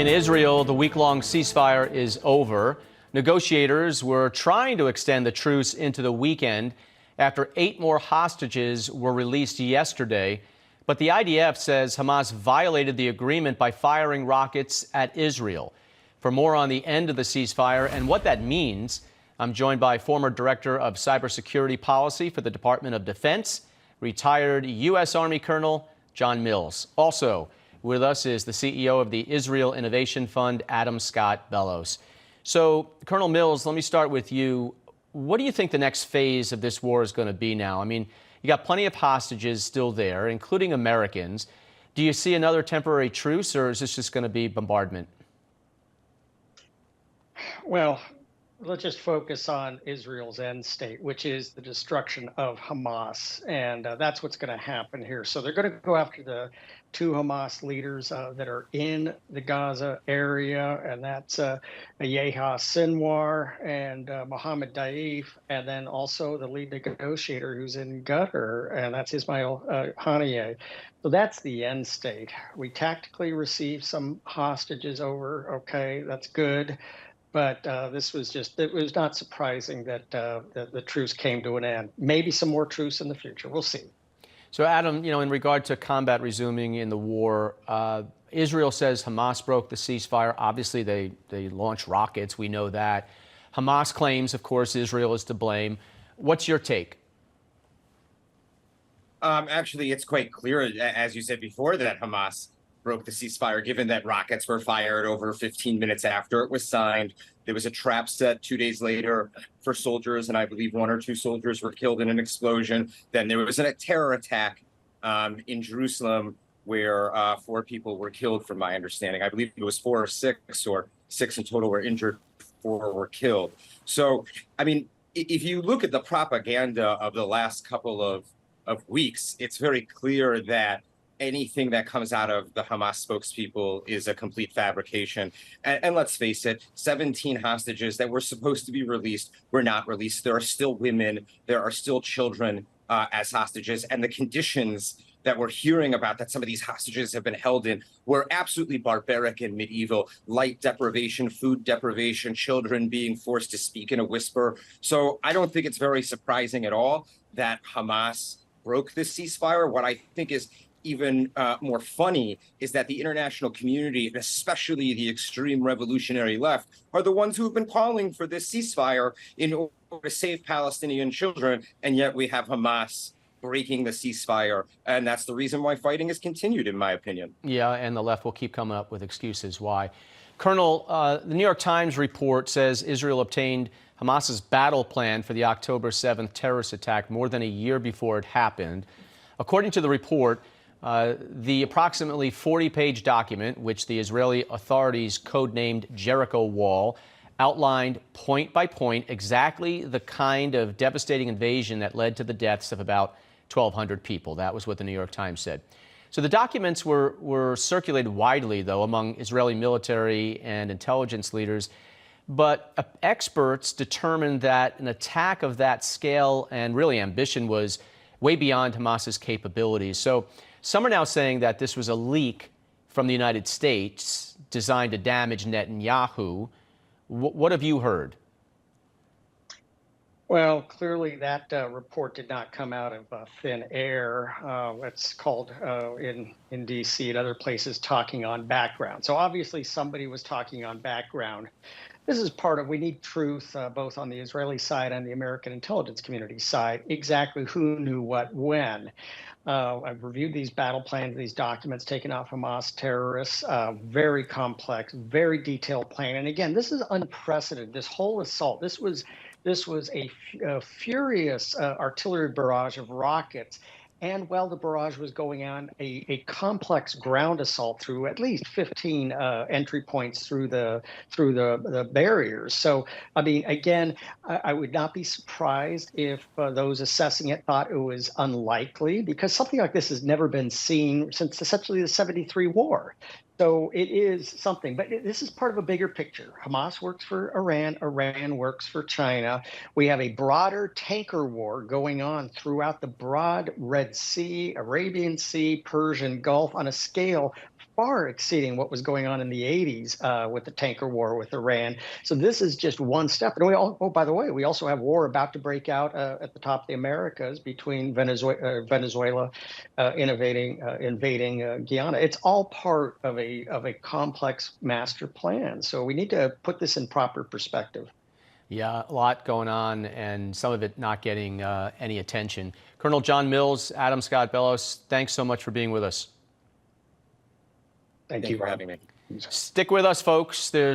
In Israel, the week-long ceasefire is over. Negotiators were trying to extend the truce into the weekend after 8 more hostages were released yesterday. But the IDF says Hamas violated the agreement by firing rockets at Israel. For more on the end of the ceasefire and what that means, I'm joined by former Director of Cybersecurity Policy for the Department of Defense, retired U.S. Army Colonel John Mills. Also with us is the CEO of the Israel Innovation Fund, Adam Scott Bellos. So, Colonel Mills, let me start with you. What do you think the next phase of this war is going to be now? I mean, you got plenty of hostages still there, including Americans. Do you see another temporary truce, or is this just going to be bombardment? Well, let's just focus on Israel's end state, which is the destruction of Hamas. And that's what's going to happen here. So they're going to go after the 2 Hamas leaders that are in the Gaza area, and that's Yahya Sinwar and Mohammed Daif, and then also the lead negotiator who's in Qatar, and that's Ismail Haniyeh. So that's the end state. We tactically received some hostages over. Okay, that's good. But this was it was not surprising that the truce came to an end. Maybe some more truce in the future. We'll see. So, Adam, in regard to combat resuming in the war, Israel says Hamas broke the ceasefire. Obviously, they launched rockets. We know that. Hamas claims, of course, Israel is to blame. What's your take? Actually, it's quite clear, as you said before, that Hamas broke the ceasefire, given that rockets were fired over 15 minutes after it was signed. There was a trap set 2 days later for soldiers, and I believe 1 or 2 soldiers were killed in an explosion. Then there was a terror attack in Jerusalem where 4 people were killed, from my understanding. I believe it was 4 or 6, or 6 in total were injured, 4 were killed. So, I mean, if you look at the propaganda of the last couple of weeks, it's very clear that anything that comes out of the Hamas spokespeople is a complete fabrication. And let's face it, 17 hostages that were supposed to be released were not released. There are still women, there are still children as hostages, and the conditions that we're hearing about that some of these hostages have been held in were absolutely barbaric and medieval. Light deprivation, food deprivation, children being forced to speak in a whisper. So I don't think it's very surprising at all that Hamas broke this ceasefire. What I think is even more funny is that the international community, and especially the extreme revolutionary left, are the ones who have been calling for this ceasefire in order to save Palestinian children, and yet we have Hamas breaking the ceasefire, and that's the reason why fighting has continued, in my opinion. Yeah, and the left will keep coming up with excuses why. Colonel, the New York Times report says Israel obtained Hamas's battle plan for the October 7th terrorist attack more than a year before it happened. According to the report, the approximately 40-page document, which the Israeli authorities codenamed Jericho Wall, outlined point by point exactly the kind of devastating invasion that led to the deaths of about 1,200 people. That was what the New York Times said. So the documents were circulated widely, though, among Israeli military and intelligence leaders. But experts determined that an attack of that scale and really ambition was way beyond Hamas's capabilities. So some are now saying that this was a leak from the United States designed to damage Netanyahu. What have you heard? Well, clearly that report did not come out of thin air. It's called in D.C. and other places talking on background. So obviously somebody was talking on background. This is part of, we need truth both on the Israeli side and the American intelligence community side, exactly who knew what when. I've reviewed these battle plans, these documents taken out Hamas terrorists, very complex, very detailed plan. And again, this is unprecedented, this whole assault. This was a furious artillery barrage of rockets. And while the barrage was going on, a complex ground assault through at least 15 entry points through the barriers. So, I mean, again, I would not be surprised if those assessing it thought it was unlikely, because something like this has never been seen since essentially the '73 war. So it is something, but this is part of a bigger picture. Hamas works for Iran, Iran works for China. We have a broader tanker war going on throughout the broad Red Sea, Arabian Sea, Persian Gulf on a scale far exceeding what was going on in the 80s with the tanker war with Iran. So this is just one step. And oh, by the way, we also have war about to break out at the top of the Americas between Venezuela invading Guyana. It's all part of a complex master plan. So we need to put this in proper perspective. Yeah, a lot going on, and some of it not getting any attention. Colonel John Mills, Adam Scott Bellos, thanks so much for being with us. Thank Thank you you for having me. Stick with us, folks. There's